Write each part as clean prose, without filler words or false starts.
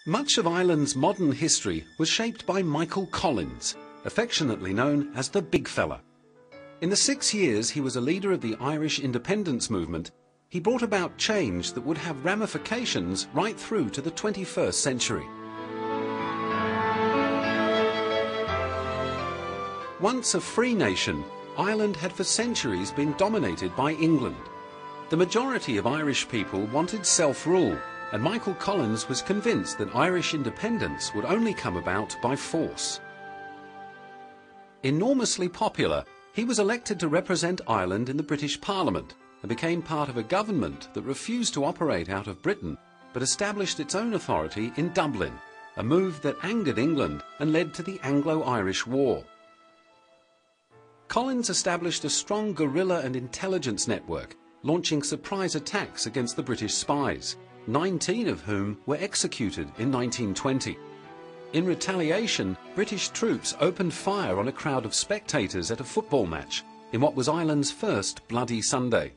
Much of Ireland's modern history was shaped by Michael Collins, affectionately known as the Big Fella. In the 6 years he was a leader of the Irish independence movement, he brought about change that would have ramifications right through to the 21st century. Once a free nation, Ireland had for centuries been dominated by England. The majority of Irish people wanted self-rule, and Michael Collins was convinced that Irish independence would only come about by force. Enormously popular, he was elected to represent Ireland in the British Parliament and became part of a government that refused to operate out of Britain but established its own authority in Dublin, a move that angered England and led to the Anglo-Irish War. Collins established a strong guerrilla and intelligence network, launching surprise attacks against the British spies, 19 of whom were executed in 1920. In retaliation, British troops opened fire on a crowd of spectators at a football match in what was Ireland's first Bloody Sunday.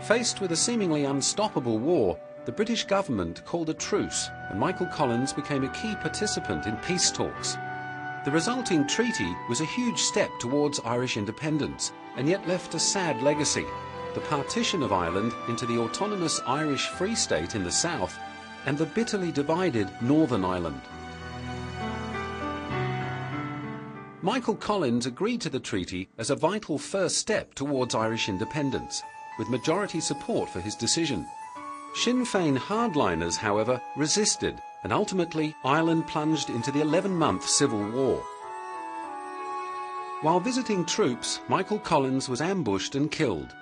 Faced with a seemingly unstoppable war, the British government called a truce, and Michael Collins became a key participant in peace talks. The resulting treaty was a huge step towards Irish independence, and yet left a sad legacy: the partition of Ireland into the autonomous Irish Free State in the south and the bitterly divided Northern Ireland. Michael Collins agreed to the treaty as a vital first step towards Irish independence, with majority support for his decision. Sinn Féin hardliners, however, resisted, and ultimately Ireland plunged into the 11-month civil war. While visiting troops, Michael Collins was ambushed and killed.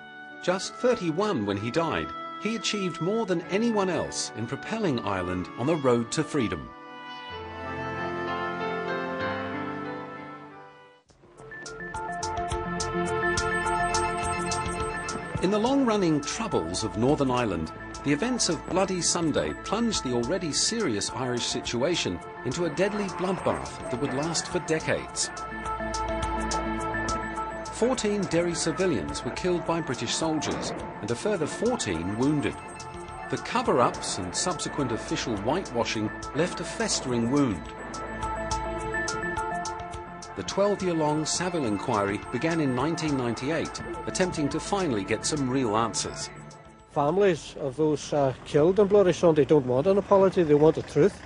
Just 31 when he died, he achieved more than anyone else in propelling Ireland on the road to freedom. In the long-running troubles of Northern Ireland, the events of Bloody Sunday plunged the already serious Irish situation into a deadly bloodbath that would last for decades. 14 Derry civilians were killed by British soldiers and a further 14 wounded. The cover-ups and subsequent official whitewashing left a festering wound. The 12-year-long Savile inquiry began in 1998, attempting to finally get some real answers. Families of those killed on Bloody Sunday don't want an apology, they want the truth.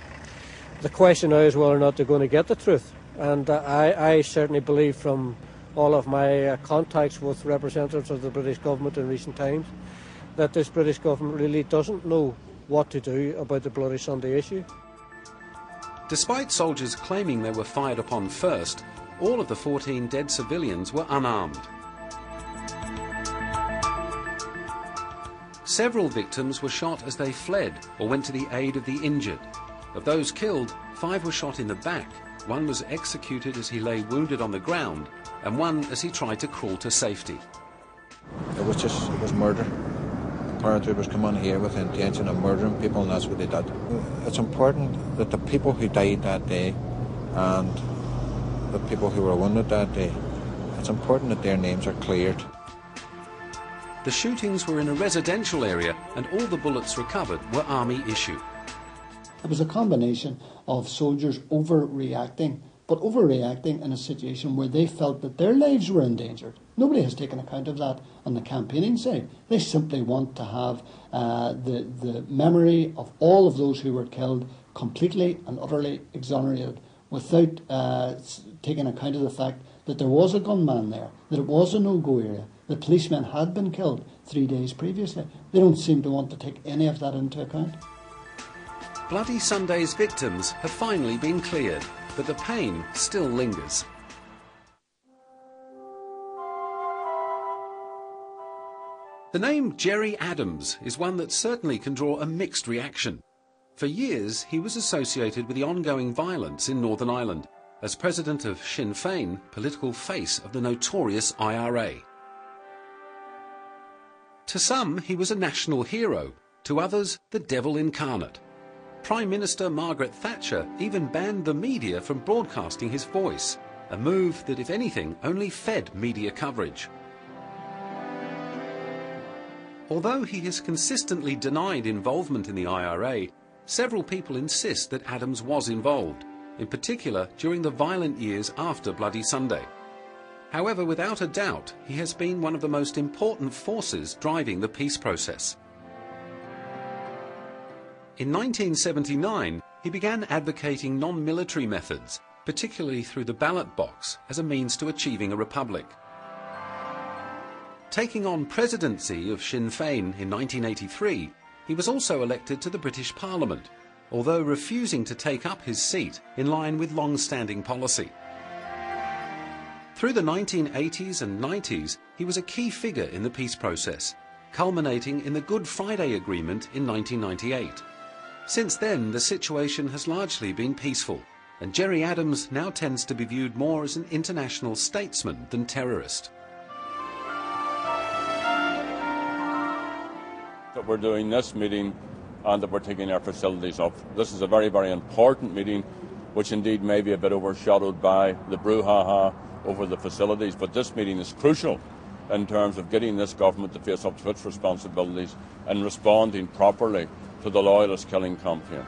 The question now is whether or not they're going to get the truth. And I certainly believe from all of my contacts with representatives of the British government in recent times that this British government really doesn't know what to do about the Bloody Sunday issue. Despite soldiers claiming they were fired upon first, all of the 14 dead civilians were unarmed. Several victims were shot as they fled or went to the aid of the injured. Of those killed, 5 were shot in the back, 1 was executed as he lay wounded on the ground, and 1 as he tried to crawl to safety. It was murder. Apparently it was come on here with the intention of murdering people, and that's what they did. It's important that the people who died that day and the people who were wounded that day, it's important that their names are cleared. The shootings were in a residential area, and all the bullets recovered were army issue. It was a combination of soldiers overreacting, but overreacting in a situation where they felt that their lives were endangered. Nobody has taken account of that on the campaigning side. They simply want to have the memory of all of those who were killed completely and utterly exonerated, without taking account of the fact that there was a gunman there, that it was a no-go area, that policemen had been killed 3 days previously. They don't seem to want to take any of that into account. Bloody Sunday's victims have finally been cleared, but the pain still lingers. The name Gerry Adams is one that certainly can draw a mixed reaction. For years, he was associated with the ongoing violence in Northern Ireland as president of Sinn Féin, political face of the notorious IRA. To some, he was a national hero, to others, the devil incarnate. Prime Minister Margaret Thatcher even banned the media from broadcasting his voice, a move that, if anything, only fed media coverage. Although he has consistently denied involvement in the IRA, several people insist that Adams was involved, in particular during the violent years after Bloody Sunday. However, without a doubt, he has been one of the most important forces driving the peace process. In 1979, he began advocating non-military methods, particularly through the ballot box, as a means to achieving a republic. Taking on presidency of Sinn Féin in 1983, he was also elected to the British Parliament, although refusing to take up his seat in line with long-standing policy. Through the 1980s and 90s, he was a key figure in the peace process, culminating in the Good Friday Agreement in 1998. Since then, the situation has largely been peaceful, and Gerry Adams now tends to be viewed more as an international statesman than terrorist. That we're doing this meeting and that we're taking our facilities up. This is a very, very important meeting, which indeed may be a bit overshadowed by the brouhaha over the facilities, but this meeting is crucial in terms of getting this government to face up to its responsibilities and responding properly to the loyalist killing campaign.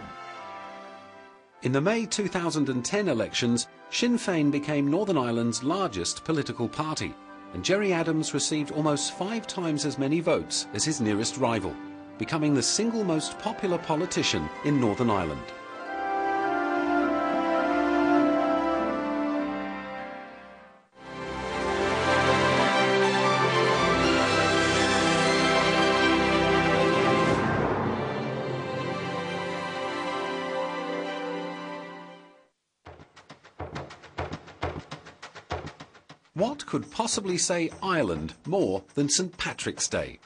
In the May 2010 elections, Sinn Féin became Northern Ireland's largest political party, and Gerry Adams received almost 5 times as many votes as his nearest rival, becoming the single most popular politician in Northern Ireland. What could possibly say Ireland more than St. Patrick's Day?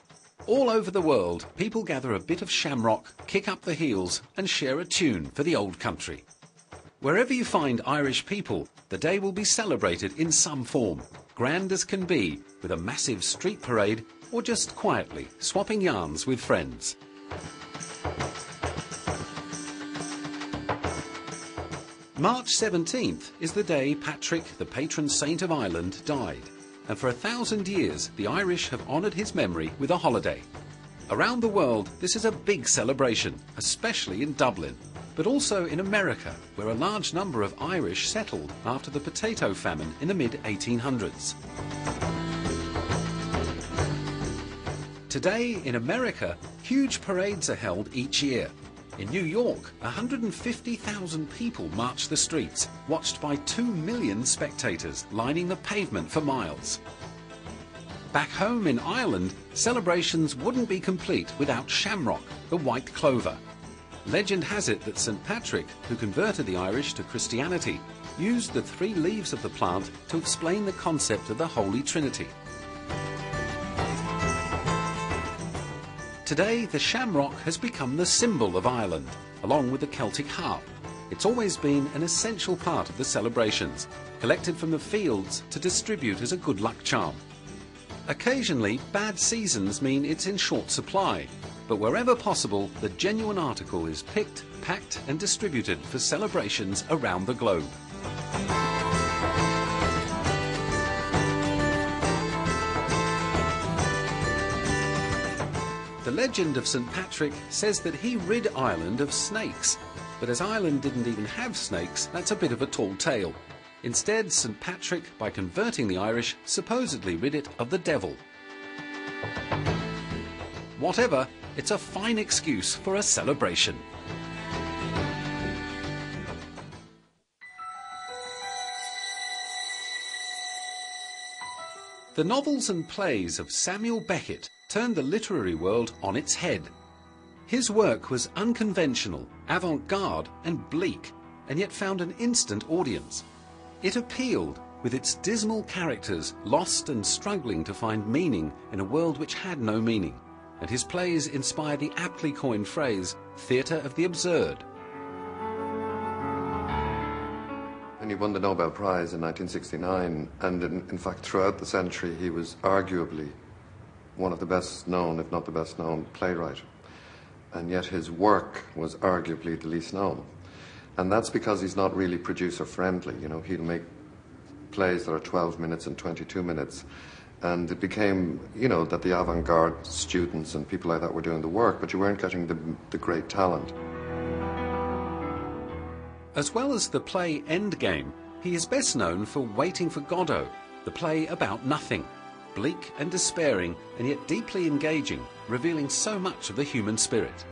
All over the world, people gather a bit of shamrock, kick up the heels and share a tune for the old country. Wherever you find Irish people, the day will be celebrated in some form, grand as can be, with a massive street parade or just quietly swapping yarns with friends. March 17th is the day Patrick, the patron saint of Ireland, died, and for 1,000 years the Irish have honoured his memory with a holiday. Around the world this is a big celebration, especially in Dublin, but also in America, where a large number of Irish settled after the potato famine in the mid-1800s. Today in America, huge parades are held each year. In New York, 150,000 people march the streets, watched by 2 million spectators lining the pavement for miles. Back home in Ireland, celebrations wouldn't be complete without shamrock, the white clover. Legend has it that St. Patrick, who converted the Irish to Christianity, used the 3 leaves of the plant to explain the concept of the Holy Trinity. Today, the shamrock has become the symbol of Ireland, along with the Celtic harp. It's always been an essential part of the celebrations, collected from the fields to distribute as a good luck charm. Occasionally, bad seasons mean it's in short supply, but wherever possible, the genuine article is picked, packed and distributed for celebrations around the globe. The legend of St. Patrick says that he rid Ireland of snakes, but as Ireland didn't even have snakes, that's a bit of a tall tale. Instead, St. Patrick, by converting the Irish, supposedly rid it of the devil. Whatever, it's a fine excuse for a celebration. The novels and plays of Samuel Beckett turned the literary world on its head. His work was unconventional, avant-garde and bleak, and yet found an instant audience. It appealed, with its dismal characters lost and struggling to find meaning in a world which had no meaning, and his plays inspire the aptly coined phrase, theatre of the absurd. And he won the Nobel Prize in 1969, and in fact throughout the century he was arguably one of the best known, if not the best known, playwright. And yet his work was arguably the least known. And that's because he's not really producer friendly. You know, he'll make plays that are 12 minutes and 22 minutes. And it became, you know, that the avant-garde students and people like that were doing the work, but you weren't getting the great talent. As well as the play Endgame, he is best known for Waiting for Godot, the play about nothing, bleak and despairing and yet deeply engaging, revealing so much of the human spirit.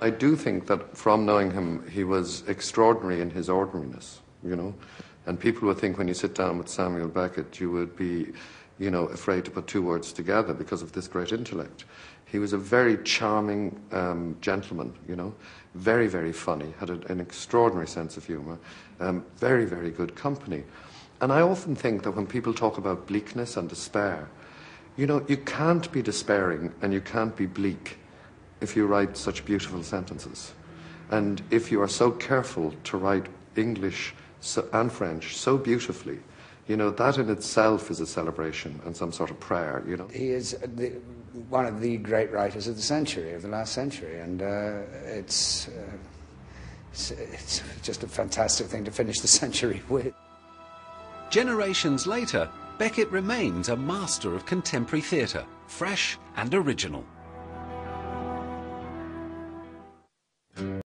I do think that from knowing him, he was extraordinary in his ordinariness, you know. And people would think when you sit down with Samuel Beckett, you would be, you know, afraid to put two words together because of this great intellect. He was a very charming gentleman, you know, very, very funny, had an extraordinary sense of humour, very, very good company. And I often think that when people talk about bleakness and despair, you know, you can't be despairing and you can't be bleak if you write such beautiful sentences. And if you are so careful to write English and French so beautifully, you know, that in itself is a celebration and some sort of prayer, you know. He is one of the great writers of the century, of the last century, and it's just a fantastic thing to finish the century with. Generations later, Beckett remains a master of contemporary theatre, fresh and original.